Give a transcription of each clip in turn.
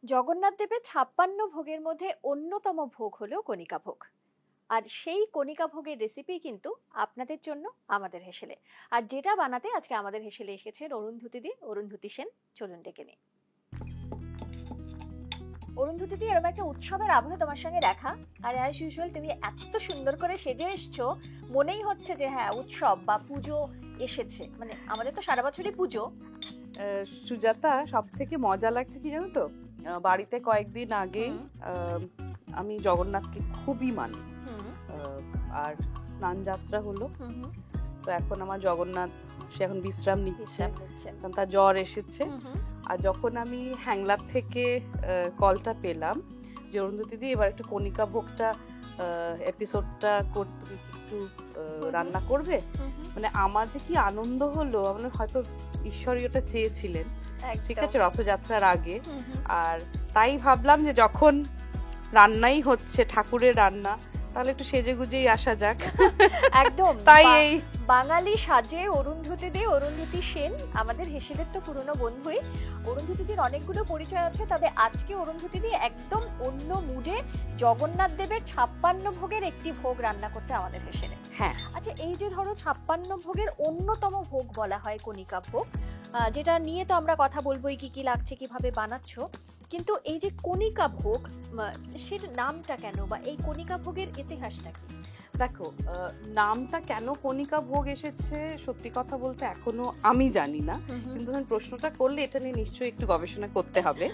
জগন্নাথ দেবের ৫৬ ভোগের মধ্যে অন্যতম ভোগ হলো কণিকা ভোগ। আর সেই কণিকা ভোগের রেসিপি কিন্তু আপনাদের জন্য আমাদের হেসেলে। আর যেটা বানাতে আজকে আমাদের হেসেলে এসেছেন অরুন্ধতী সেন। চলুন ডেকে নিই। অরুন্ধতী দি, এরকম একটা উৎসবের আবহে তোমার সঙ্গে দেখা, আর অ্যাজ ইউজুয়াল তুমি এত সুন্দর করে সেজে এসছো, মনেই হচ্ছে যে হ্যাঁ উৎসব বা পুজো এসেছে। মানে আমাদের তো সারা বছরই পুজো। সুজাতা, সব থেকে মজা লাগছে কি জানো তো, বাড়িতে কয়েকদিন আগে আমি জগন্নাথকে খুবই মানি, আর স্নান যাত্রা হলো। তো এখন আমার জগন্নাথ সে এখন বিশ্রাম নিচ্ছে, কারণ তার জ্বর এসেছে। আর যখন আমি হ্যাংলার থেকে কলটা পেলাম যে অরুন্ধতী দি এবার একটু কণিকা ভোগটা এপিসোডটা করতে একটু রান্না করবে, মানে আমার যে কি আনন্দ হলো। আমার হয়তো ঈশ্বরই ওটা চেয়েছিলেন, ঠিক আছে, রথযাত্রার আগে। আর তাই ভাবলাম যে যখন রান্নাই হচ্ছে, ঠাকুরের রান্না, তাহলে একটু সেজে গুজেই আসা যাক। একদম তাই এই বাঙালি সাজে অরুন্ধতী সেন আমাদের হেসেলের তো পুরনো বন্ধুই। অরুন্ধতীদির অনেকগুলো পরিচয় আছে, তবে আজকে অরুন্ধতীদি একদম অন্য মুডে জগন্নাথ দেবের ৫৬ ভোগের একটি ভোগ রান্না করতে আমাদের হেসেলে। হ্যাঁ, আচ্ছা, এই যে ধরো ৫৬ ভোগের অন্যতম ভোগ বলা হয় কণিকা ভোগ, যেটা নিয়ে তো আমরা কথা বলবোই, কি কি লাগছে, কিভাবে বানাচ্ছো। কিন্তু এই যে কণিকা ভোগ, সেটা নামটা কেন, বা এই কণিকা ভোগের ইতিহাসটা কি? দেখো, নামটা কেন কণিকা ভোগ এসেছে সত্যি কথা বলতে এখনো আমি জানি না, কিন্তু আমি প্রশ্নটা করলে এটা নিয়ে নিশ্চয়ই একটু গবেষণা করতে হবে।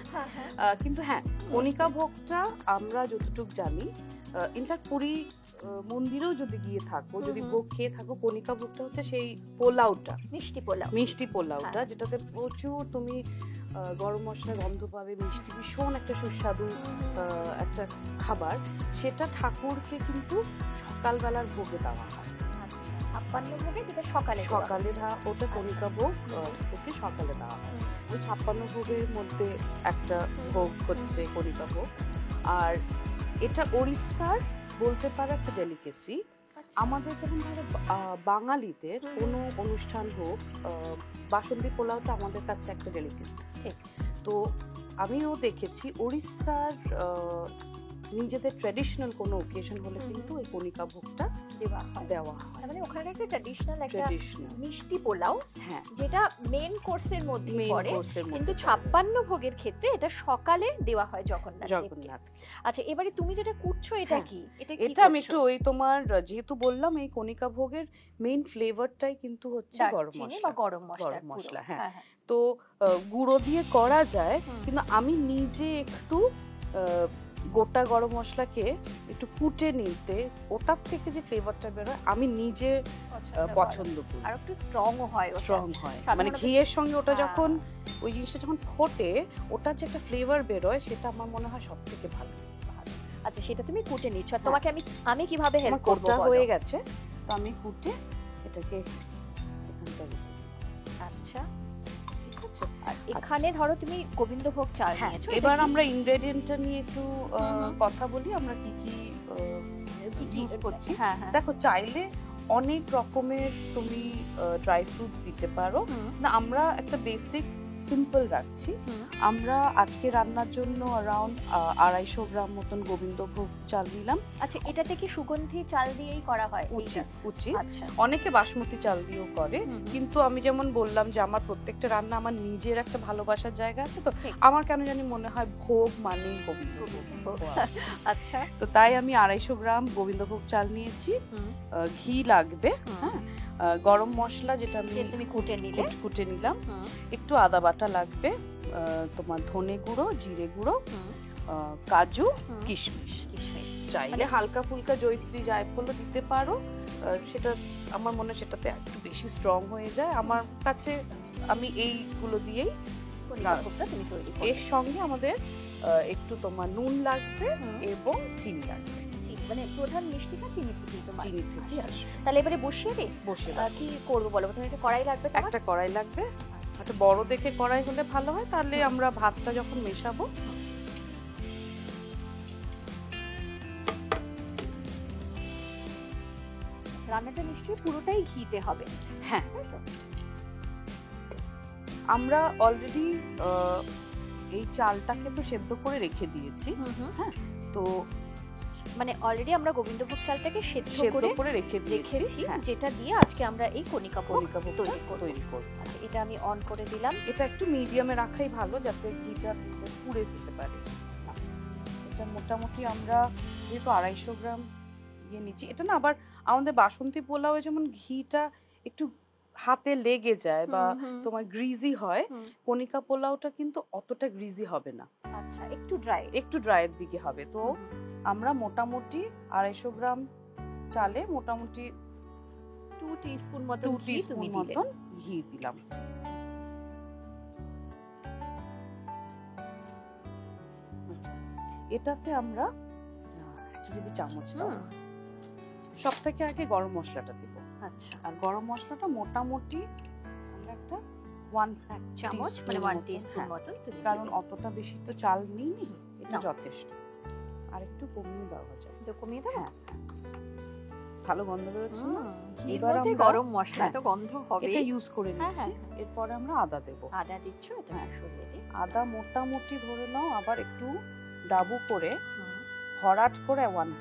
কিন্তু হ্যাঁ, কণিকা ভোগটা আমরা যতটুকু জানি, ইনফ্যাক্ট পুরী মন্দিরেও যদি গিয়ে থাকো, যদি ভোগ খেয়ে থাকো, কণিকা ভোগটা হচ্ছে সেই পোলাওটা, মিষ্টি পোলাওটা, যেটাতে প্রচুর তুমি গরম মশলার গন্ধ পাবে, মিষ্টি, ভীষণ একটা সুস্বাদু একটা খাবার। সেটা ঠাকুরকে কিন্তু সকালবেলার ভোগে দেওয়া হয়। ৫৬ ভোগে যেটা সকালে ওটা কণিকা ভোগ থেকে সকালে দেওয়া হয়। ওই ৫৬ ভোগের মধ্যে একটা ভোগ হচ্ছে কণিকা ভোগ। আর এটা ওড়িশার বলতে পারো একটা ডেলিকেসি। আমাদের যেমন ধরো বাঙালিদের কোনো অনুষ্ঠান হোক, বাসন্তী পোলাওটা আমাদের কাছে একটা ডেলিকেসি। তো আমিও দেখেছি ওড়িশার নিজেদের ট্র্যাডিশনাল কোনো ওকেশন হলে কিন্তু এই কণিকা ভোগটা দেওয়া হয়। মানে ওখানে একটা ট্র্যাডিশনাল একটা মিষ্টি পোলাও, হ্যাঁ, যেটা মেন কোর্সের মধ্যে পড়ে, কিন্তু ৫৬ ভোগের ক্ষেত্রে এটা সকালে দেওয়া হয় জগন্নাথ। আচ্ছা, এবারে তুমি যেটা করছো এটা কি? এটা আমি একটু ওই তোমার যেহেতু বললাম এই কণিকা ভোগের মেইন ফ্লেভারটাই কিন্তু হচ্ছে গরম মশলা। হ্যাঁ, তো গুঁড়ো দিয়ে করা যায়, কিন্তু আমি নিজে একটু গোটা গরম মশলাকে একটু কুটে নিতে, ওটার থেকে যে ফ্লেভারটা বেরোয় আমি নিজে পছন্দ করি। আর একটু স্ট্রং হয়, মানে ঘিয়ের সঙ্গে ওটা যখন ওই জিনিসটা যখন ফোটে, ওটার যে একটা ফ্লেভার বেরোয়, সেটা আমার মনে হয় সব থেকে ভালো। আচ্ছা, সেটা তুমি কুটে নিচ্ছ, আর তোমাকে আমি কিভাবে হেল্প করব? হয়ে গেছে, তো আমি কুটে এটাকে আচ্ছা, আর এখানে ধরো তুমি গোবিন্দভোগ চাল নিয়েছো। এবার আমরা ইনগ্রেডিয়েন্টটা নিয়ে একটু কথা বলি, আমরা কি কি ইউজ করছি। দেখো, চাইলে অনেক রকমের তুমি ড্রাই ফ্রুটস দিতে পারো, না আমরা একটা বেসিক সিম্পল রাখছি। আমরা আজকে রান্নার জন্য অ্যারাউন্ড 250 গ্রাম মতন গোবিন্দভোগ চাল নিলাম। আচ্ছা, এটাতে কি সুগন্ধি চাল দিয়েই করা হয়? উচিত। অনেকে বাসমতি চাল দিয়েও করে, কিন্তু আমি যেমন বললাম যে আমার প্রত্যেকটা রান্না আমার নিজের একটা ভালোবাসার জায়গা আছে, তো আমার কেন জানি মনে হয় ভোগ মানে গোবিন্দভোগ। আচ্ছা, তো তাই আমি 250 গ্রাম গোবিন্দভোগ চাল নিয়েছি। ঘি লাগবে, হ্যাঁ, গরম মশলা যেটা তুমি কুটে নিলাম, একটু আদা বাটা লাগবে, তোমার ধনে গুঁড়ো, জিরে গুঁড়ো, কাজু, কিশমিশ। চাইলে হালকা ফুলকা জয়িত্রী, জায়ফলও দিতে পারো, সেটা আমার মনে হয় সেটাতে একটু বেশি স্ট্রং হয়ে যায়। আমার কাছে আমি এইগুলো দিয়েই তুমি তৈরি। এর সঙ্গে আমাদের একটু তোমার নুন লাগবে এবং চিনি লাগবে। মানে প্রধান মিষ্টিটা চিনি থেকে আসবে। তাহলে এবারে বসিয়ে কি করবো বলো? প্রথমে একটা কড়াই লাগবে। একটা কড়াই লাগবে, একটা বড় দেখে কড়াই হলে ভালো হয়, তাহলে আমরা ভাতটা যখন মেশাবো। রান্নাটা নিশ্চয়ই পুরোটাই ঘিতে হবে। হ্যাঁ, আমরা অলরেডি এই চালটাকে তো সেদ্ধ করে রেখে দিয়েছি। হ্যাঁ, তো মানে অলরেডি আমরা গোবিন্দভোগ চালটাকে সেদ্ধ করে রেখেছি, যেটা দিয়ে আজকে আমরা এই কণিকা ভোগ তৈরি করব। আচ্ছা, এটা আমি অন করে দিলাম। এটা একটু মিডিয়ামে রাখাই ভালো, যাতে ঘিটা পুড়ে যেতে পারে। এটা মোটামুটি আমরা যেহেতু 250 গ্রাম দিয়ে নিচ্ছি, এটা না আবার আমাদের বাসন্তী পোলাও যেমন ঘিটা একটু হাতে লেগে যায় বা তোমার গ্রিজি হয়, কণিকা পোলাওটা কিন্তু অতটা গ্রিজি হবে না। আচ্ছা, একটু ড্রাইয়ের দিকে হবে। তো আমরা মোটামুটি 250 গ্রাম চালে মোটামুটি 2 টিস্পুন মতো ঘি দিলাম। এটাতে আমরা একটা যদি চামচ দাও, সব থেকে আগে গরম মশলাটা দিব। আচ্ছা, আর গরম মশলাটা মোটামুটি আমরা একটা 1 চামচ মানে 1 টিস্পুন মতো, কারণ অতটা বেশি তো চাল নিই, এটা যথেষ্ট। আর একটু কমিয়ে দেওয়া যায়। কমিয়ে দাও। হ্যাঁ, ভালো গন্ধ বেরোচ্ছে না? এবার আমরা গরম মশলা তো গন্ধ হবে, এটা ইউজ করে নিচ্ছি। এরপরে আমরা আদা দেব। আদা দিচ্ছ? এটা সরিয়ে দিই। আদা মোটামুটি ধরে নাও, আবার একটু ডাবু করে ভরাট করে 1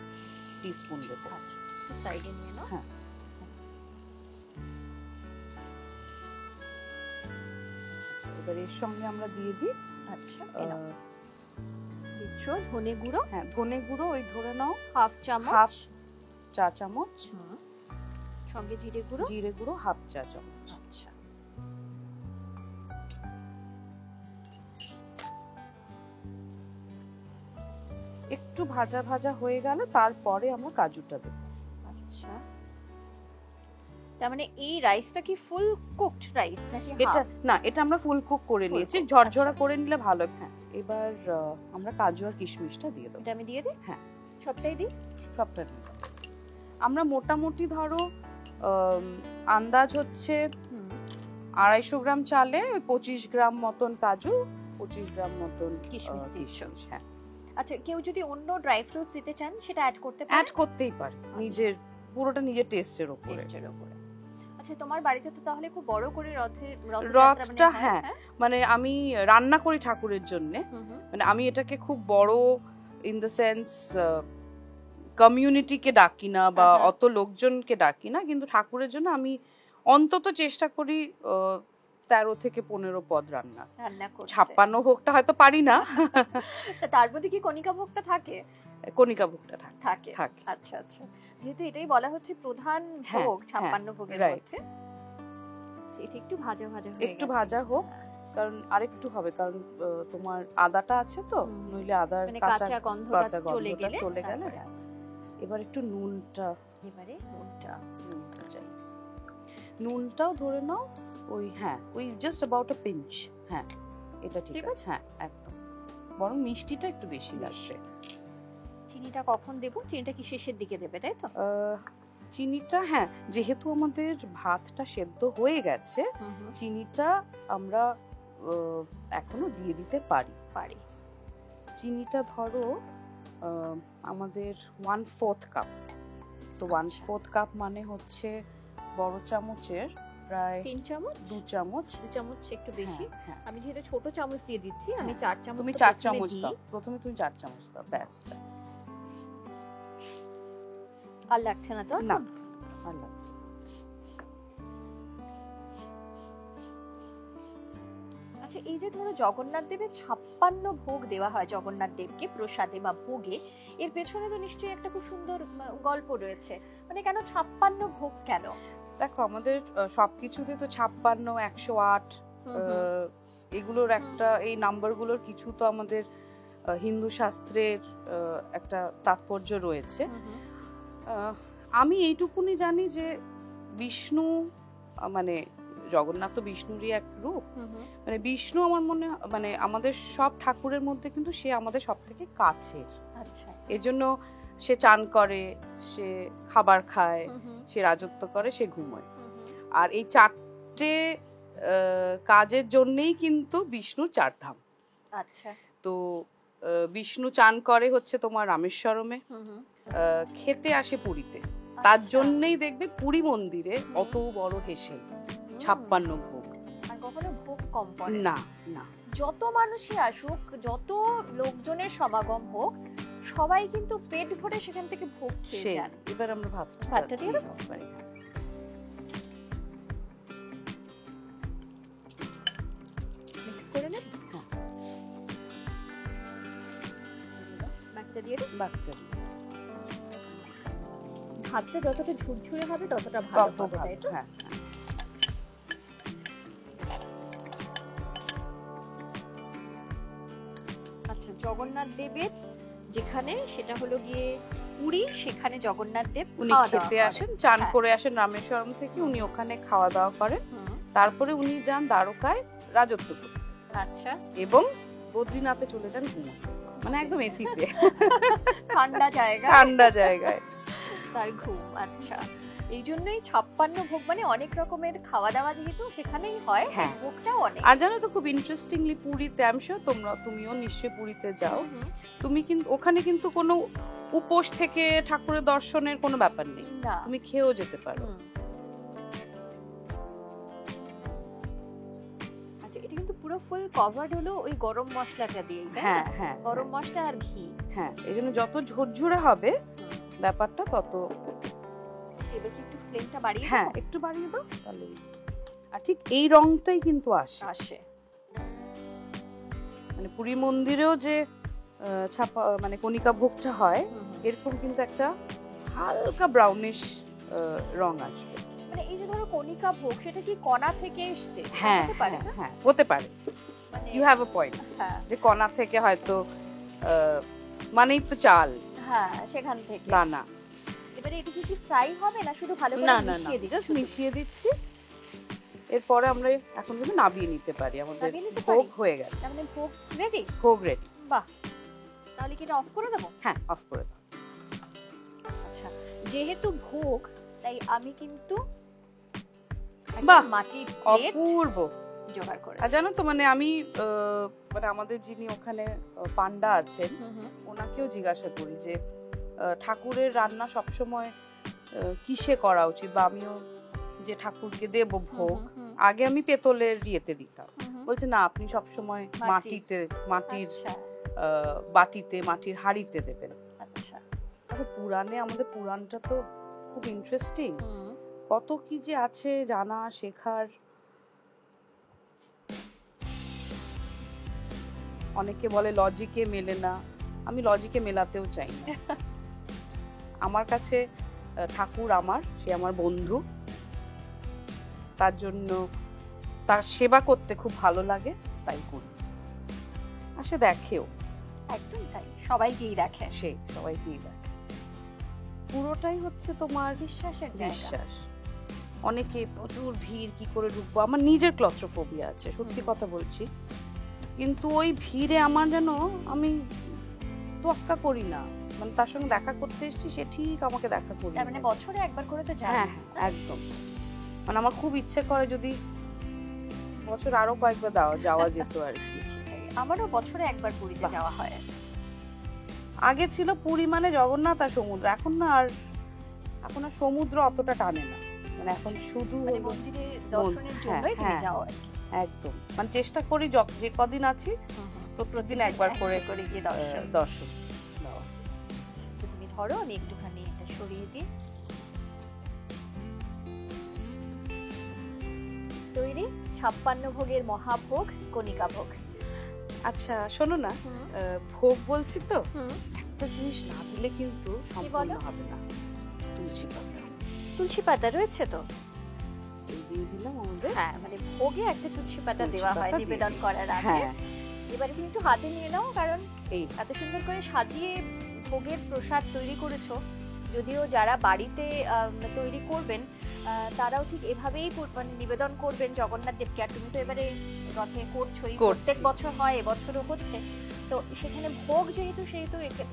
টিস্পুন দেব। আচ্ছা, সাইডে নিয়ে নাও। হ্যাঁ, এবার এর সঙ্গে আমরা দিয়ে দিই। আচ্ছা, দিচ্ছ ধনে গুঁড়ো। হ্যাঁ, ধনে গুঁড়ো ওই ধরে নাও হাফ চা চামচ। সঙ্গে জিরে গুঁড়ো হাফ চা চামচ। আচ্ছা, একটু ভাজা ভাজা হয়ে গেলে তারপরে আমরা কাজুটা দেব। আচ্ছা, তার মানে এই রাইসটা কি ফুল কুকড রাইস নাকি? এটা আমরা ফুল কুক করে নিয়েছি, ঝরঝরা করে নিলে ভালো। হ্যাঁ, এবার আমরা কাজু আর কিশমিশটা দিয়ে দেব। এটা আমি দিয়ে দিই? হ্যাঁ, সবটাই দিই। আমরা মোটামুটি ধরো আন্দাজ হচ্ছে 250 গ্রাম চালে 25 গ্রাম মতন কাজু, 25 গ্রাম মতন কিশমিশ। হ্যাঁ। আচ্ছা, কেউ যদি অন্য ড্রাই ফ্রুটস দিতে চান সেটা অ্যাড করতেই পারে, পুরোটা নিজের টেস্টের উপরে। আচ্ছা, তোমার বাড়িতে তো তাহলে খুব বড় করে রথটা, হ্যাঁ, মানে আমি রান্না করি ঠাকুরের জন্য। মানে আমি এটাকে খুব বড় ইন দ্য সেন্স কমিউনিটিকে ডাকি না বা অত লোকজনকে ডাকি না, কিন্তু ঠাকুরের জন্য আমি অন্তত চেষ্টা করি 13 থেকে 15 পদ রান্না করতে। 56 ভোগটা হয়তো পারি না। তার মধ্যে কি কণিকা ভোগটা থাকে? কণিকা ভোগটা থাকে। আচ্ছা আচ্ছা, যেহেতু এটাই বলা হচ্ছে প্রধান ভোগ 56 ভোগের মধ্যে, এটা একটু ভাজা হোক, কারণ আরেকটু হবে, কারণ তোমার আদাটা আছে তো, নইলে আদার কাঁচা গন্ধটা চলে গেলে। এবার একটু নুনটাও ধরে নাও, ওই জাস্ট অ্যাবাউট আ পিঞ্চ। হ্যাঁ, এটা ঠিক আছে। হ্যাঁ, একদম, বরং মিষ্টিটা একটু বেশি লাগবে। চিনিটা কখন দেব? চিনিটা কি শেষের দিকে দেবে, তাই তো? চিনিটা, হ্যাঁ, যেহেতু আমাদের ভাতটা সেদ্ধ হয়ে গেছে, চিনিটা আমরা এখনো দিয়ে দিতে পারি। চিনিটা ধরো আমাদের 1/4 কাপ। সো 1/4 কাপ মানে হচ্ছে বড় চামচের প্রায় 3 চামচ, 2 চামচ একটু বেশি। আমি যেহেতু ছোট চামচ দিয়ে দিচ্ছি, আমি 4 চামচ। তুমি 4 চামচ দাও, প্রথমে তুমি 4 চামচ দাও, ব্যাস। আর লাগছে না তো? না, আর লাগছে। আচ্ছা, এই যে ধরো জগন্নাথ দেবের 56 ভোগ দেওয়া হয় জগন্নাথ দেবকে প্রসাদে বা ভোগে, এর পেছনে তো নিশ্চয়ই একটা খুব সুন্দর গল্প রয়েছে। মানে কেন 56 ভোগ কেন? দেখো, আমাদের সবকিছুতে তো 56, 108 এগুলোর একটা, এই নাম্বারগুলোর কিছু তো আমাদের হিন্দু শাস্ত্রের একটা তাৎপর্য রয়েছে। আমি এইটুকুনি জানি যে বিষ্ণু, মানে জগন্নাথ তো বিষ্ণুরই এক রূপ। মানে বিষ্ণু আমার মনে, মানে আমাদের সব ঠাকুরের মধ্যে কিন্তু সে আমাদের সব থেকে কাছের। আচ্ছা, এজন্য সে চান করে, সে খাবার খায়, সে রাজত্ব করে, সে ঘুমোয়। আর এই 4টে কাজের জন্যই কিন্তু বিষ্ণুর 4 ধাম। আচ্ছা, তো বিষ্ণু চান করে হচ্ছে তোমার রামেশ্বরমে, খেতে আসে পুরীতে। তার জন্যই দেখবে পুরী মন্দিরে অত বড় হেসেল, 56 ভোগ। আর কখনো ভোগ কম পড়ে না। যত মানুষই আসুক, যত লোকজনের সমাগম হোক, সবাই কিন্তু পেট ভরে সেখান থেকে ভোগ খেয়ে যান। এবার আমরা ভাতটা দিয়ে দেবো? মিক্স করে নেব। ভাতটা দিয়ে দেব। ভাতটা যতটা ঝুরঝুরে হবে ততটা ভালো হবে, তাই তো? হ্যাঁ। আচ্ছা, জগন্নাথ দেবের যেখানে সেটা হলো গিয়ে পুরী, সেখানে জগন্নাথ দেব উনি খেতে আসেন, চান করে আসেন রামেশ্বরম থেকে, উনি ওখানে খাওয়া দাওয়া করেন, তারপরে উনি যান দ্বারকায় রাজত্ব করতে। আচ্ছা, এবং বদ্রীনাথে চলে যান ঘুমোতে, মানে একদম এসিতে, ঠান্ডা জায়গা, ঠান্ডা জায়গায় তার ঘুম। আচ্ছা, এই জন্যই 56 ভোগ, মানে অনেক রকমের খাওয়া দাওয়া যেহেতু সেখানেই হয়, ভোগটাও অনেক। আর জানো তো খুব ইন্টারেস্টিংলি পুরীতে, আমি শিওর তুমিও নিশ্চয়ই পুরীতে যাও, তুমি কিন্তু ওখানে কিন্তু কোনো উপোস থেকে ঠাকুরের দর্শনের কোনো ব্যাপার নেই, তুমি খেয়েও যেতে পারো। আচ্ছা, এটা কিন্তু পুরো ফুল কভার্ড হলো ওই গরম মশলাটা দিয়ে। হ্যাঁ হ্যাঁ, গরম মশলা আর ঘি। হ্যাঁ, এই জন্য যত ঝরঝরে হবে ব্যাপারটা তত। এবার একটু ফ্লেমটা বাড়িয়ে, হ্যাঁ একটু বাড়িয়ে দাও তাহলে। আর ঠিক এই রংটাই কিন্তু আসে, মানে পুরী মন্দিরেও যে ছাপা মানে কণিকা ভোগটা হয়, এরকম কিন্তু একটা হালকা ব্রাউনিশ রং আসবে। মানে এই যে ধরো কণিকা ভোগ, সেটা কি কণা থেকে এসেছে? হ্যাঁ হ্যাঁ, হতে পারে। ইউ হ্যাভ আ পয়েন্ট, যে কণা থেকে হয়তো, মানেই তো চাল, হ্যাঁ সেখান থেকে। না, এবারে এটা কি ফ্রাই হবে না শুধু ভালো করে মিশিয়ে দিচ্ছি? জাস্ট মিশিয়ে দিচ্ছি। এরপরে আমরা এখন কিন্তু নাবিয়ে নিতে পারি, আমাদের ভোগ হয়ে গেছে। মানে ভোগ রেডি? ভোগ রেডি। বাহ, তাহলে কি এটা অফ করে দেবো? হ্যাঁ, অফ করে দাও। আচ্ছা, যেহেতু ভোগ তাই আমি কিন্তু মাটির প্লেট অপূর্ব জোগাড় করে। আর জানো তো, মানে আমি মানে আমাদের যিনি ওখানে পান্ডা আছেন, ওনাকেও জিজ্ঞাসা করি যে ঠাকুরের রান্না সবসময় কিসে করা উচিত, বা আমিও যে ঠাকুরকে দেব ভোগ, আগে আমি পেতলের ইয়েতে দিতাম, বলছে না আপনি সবসময় মাটির বাটিতে, মাটির হাঁড়িতে দেবেন। আচ্ছা, পুরাণে, আমাদের পুরাণটা তো খুব ইন্টারেস্টিং, কত কি যে আছে জানা শেখার। অনেকে বলে লজিকে মেলে না, আমি লজিকে মেলাতেও চাই না। আমার কাছে ঠাকুর সে আমার বন্ধু, তার জন্য তার সেবা করতে খুব ভালো লাগে, তাই করি। আর সে দেখেও, একদম তাই, সবাইকেই দেখে, সবাইকেই দেখে। পুরোটাই হচ্ছে তোমার বিশ্বাসের বিশ্বাস। অনেকে প্রচুর ভিড়, কি করে ঢুকবো, আমার নিজের ক্লস্ট্রোফোবিয়া আছে, সত্যি কথা বলছি, কিন্তু ওই ভিড়ে আমার যেন, আমি তোয়াক্কা করি না, মানে তার সঙ্গে দেখা করতে এসেছি, সে ঠিক আমাকে দেখা করি। মানে বছরে একবার করে তো যায়। হ্যাঁ একদম, মানে আমার খুব ইচ্ছে করে যদি বছর আরো কয়েকবার যাওয়া যেত আর কি। আমারও বছরে একবার পুরীতে যাওয়া হয়। আগে ছিল পুরী মানে জগন্নাথ আর সমুদ্র, এখন আর সমুদ্র অতটা টানে না, মানে এখন শুধু মন্দিরে দর্শনের জন্যই যাওয়া। একদম, মানে চেষ্টা করি যে কদিন আছি প্রতিদিন একবার করে গিয়ে দর্শন দেওয়া। তুমি ধরো, আমি একটুখানি এটা সরিয়ে দিই। তৈরি 56 ভোগের মহাভোগ, কণিকা ভোগ। আচ্ছা শোনো না, ভোগ বলছি তো, একটা জিনিস না দিলে কিন্তু সম্পূর্ণ হবে না। তুলসী পাতা রয়েছে তো, দিয়ে দিলাম আমাদের। হ্যাঁ, মানে ভোগে একটা তুলসী পাতা দেওয়া হয় নিবেদন করার আগে। এবারে তুমি একটু হাতে নিয়ে নাও, কারণ এত সুন্দর করে সাজিয়ে ভোগের প্রসাদ তৈরি করেছো। যদিও যারা বাড়িতে তৈরি করবেন তারাও ঠিক এভাবেই মানে নিবেদন করবেন জগন্নাথ দেবকে। আর তুমি তো এবারে রথে করছোই, প্রত্যেক বছর হয়, এবছরও হচ্ছে, তো সেখানে ভোগ যেহেতু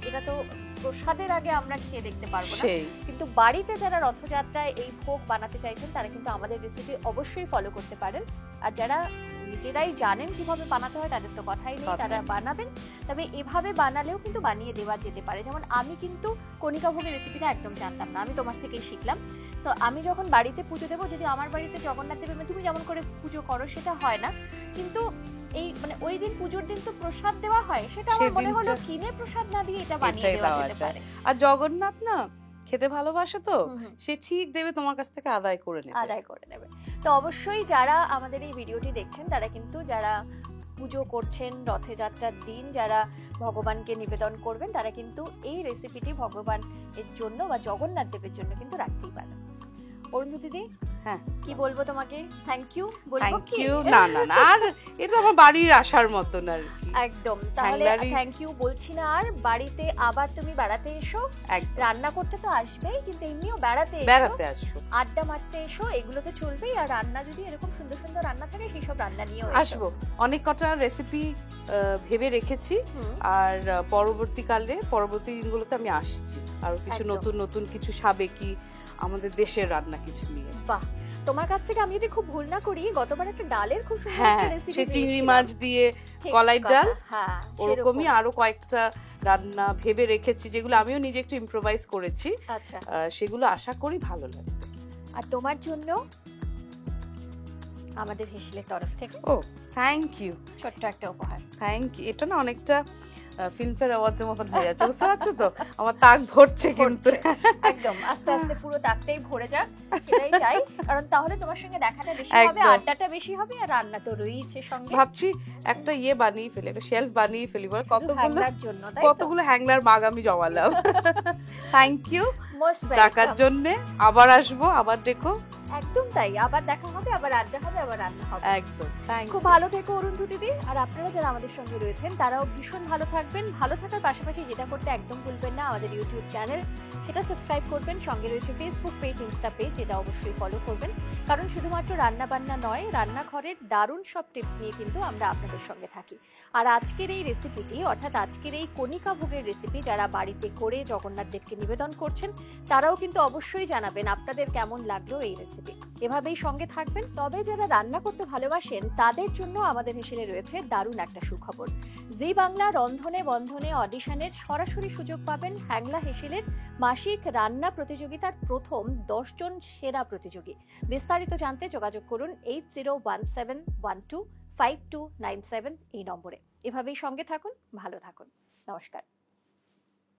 এটা তো প্রসাদের আগে আমরা খেয়ে দেখতে পারবো না, কিন্তু বাড়িতে যারা রথযাত্রায় এই ভোগ বানাতে চাইছেন তারা কিন্তু আমাদের রেসিপি অবশ্যই ফলো করতে পারেন। আর যারা নিজেরাই জানেন কিভাবে বানাতে হয় তাদের তো কথাই নেই, তারা বানাবেন। তবে এভাবে বানালেও কিন্তু বানিয়ে দেওয়া যেতে পারে। যেমন আমি কিন্তু কণিকা ভোগের রেসিপিটা একদম জানতাম না, আমি তোমার থেকেই শিখলাম। তো আমি যখন বাড়িতে পুজো দেবো, যদি আমার বাড়িতে জগন্নাথ দেবের তুমি যেমন করে পুজো করো সেটা হয় না, কিন্তু এই মানে ওই দিন পুজোর দিন তো প্রসাদ দেওয়া হয়, সেটা আমার মনে হলো সেদিনটা- কিনে প্রসাদ না দিয়ে এটা বানিয়ে এটাই দেওয়া দেওয়া যেতে যায়। পারে। আর জগন্নাথ না খেতে ভালোবাসে তো, হুম হুম। সে ঠিক দেবে, তোমার কাছ থেকে আদায় করে নেবে। আদায় করে নেবে। তো অবশ্যই যারা আমাদের এই ভিডিওটি দেখছেন তারা কিন্তু যারা পুজো করছেন রথযাত্রার দিন, যারা ভগবানকে নিবেদন করবেন, তারা কিন্তু এই রেসিপিটি ভগবানের জন্য বা জগন্নাথ দেবের জন্য কিন্তু রাখতেই পারেন। অরুন্ধতী দি, হ্যাঁ কি বলবো তোমাকে? থ্যাংক ইউ বলবো থ্যাংক কি? ইউ। না না না, আর এটা আমার বাড়ির আসার মতন আর কি। একদম। তাহলে হ্যাংলারই- থ্যাংক ইউ বলছি না, আর বাড়িতে আবার তুমি বেড়াতে এসো। একদম রান্না করতে তো আসবেই, কিন্তু এমনিও বেড়াতে এসো, বেড়াতে আসবো, আড্ডা মারতে এসো, এগুলো তো চলবেই। আর রান্না যদি এরকম সুন্দর সুন্দর রান্না থাকে সেসব রান্না নিয়েও এসো। আসবো। অনেক কটা রেসিপি ভেবে রেখেছি, হুম, আর পরবর্তী দিনগুলোতে আমি আসছি আরো কিছু একদম। নতুন নতুন কিছু সাবেকি আমাদের দেশের রান্না কিছু নিয়ে। বাহ, তোমার কাছ থেকে আমি যদি খুব ভুল না করি গতবার একটা ডালের খুব সুন্দর হ্যাঁ, একটা রেসিপি সে চিংড়ি মাছ দিয়ে কলাইয়ের ডাল, হ্যাঁ ওরকমই সেরকম। আরো কয়েকটা রান্না ভেবে রেখেছি, যেগুলো আমিও নিজে একটু ইম্প্রোভাইজ করেছি। আচ্ছা, সেগুলো আশা করি ভালো লাগবে। আর তোমার জন্য আমাদের হেসেলের তরফ থেকে ও থ্যাংক ইউ, ছোট্ট একটা উপহার। Thank you. এটা না অনেকটা ফিল্মফেয়ার অ্যাওয়ার্ডসের মতন হয়ে যাচ্ছে, বুঝতে পারছো তো? আমার তাক ভরছে কিন্তু। একদম, আস্তে আস্তে পুরো তাকটাই ভরে যাক, এটাই চাই। কারণ তাহলে তোমার সঙ্গে দেখাটা বেশি হবে, একদম। আড্ডাটা বেশি হবে, আর রান্না তো রয়েছে সঙ্গে। ভাবছি একটা বানিয়ে ফেলি, একটা শেলফ বানিয়ে ফেলি, বল কতগুলো হ্যাংলার জন্য, তাই তো? কতগুলো হ্যাংলার মাগ আমি জমালাম। থ্যাংক ইউ মোস্ট টাকার ওয়েলকাম। জন্য। আবার আসবো, আবার দেখো। একদম তাই, আবার দেখা হবে, আবার আড্ডা হবে, আবার রান্না হবে। একদম থ্যাংক খুব ভালো থেকো অরুন্ধতী দি। আর আপনারা যারা আমাদের সঙ্গে রয়েছেন তারাও ভীষণ ভালো থাকবেন। ভালো থাকার পাশাপাশি যেটা করতে একদম ভুলবেন না, আমাদের ইউটিউব চ্যানেল সেটা সাবস্ক্রাইব করবেন, সঙ্গে রয়েছে ফেসবুক পেজ, ইনস্টা পেজ, যেটা অবশ্যই ফলো করবেন। কারণ শুধুমাত্র রান্না বান্না নয়, রান্নাঘরের দারুণ সব টিপস নিয়ে কিন্তু আমরা আপনাদের সঙ্গে থাকি। আর আজকের এই রেসিপিটি, অর্থাৎ আজকের এই কণিকা ভোগের রেসিপি যারা বাড়িতে করে জগন্নাথ দেবকে নিবেদন করছেন, তারাও কিন্তু অবশ্যই জানাবেন আপনাদের কেমন লাগলো এই রেসিপি। এভাবেই সঙ্গে থাকবেন। তবে যারা রান্না করতে ভালোবাসেন তাদের জন্য আমাদের হেসেলে রয়েছে দারুণ একটা সুখবর। জি বাংলা রন্ধনে বন্ধনে অডিশনের সরাসরি সুযোগ পাবেন হ্যাংলা হেসেলের মাসিক রান্না প্রতিযোগিতার প্রথম 10 জন সেরা প্রতিযোগী। বিস্তারিত জানতে যোগাযোগ করুন 8017125297 এই নম্বরে। এভাবেই সঙ্গে থাকুন, ভালো থাকুন। নমস্কার।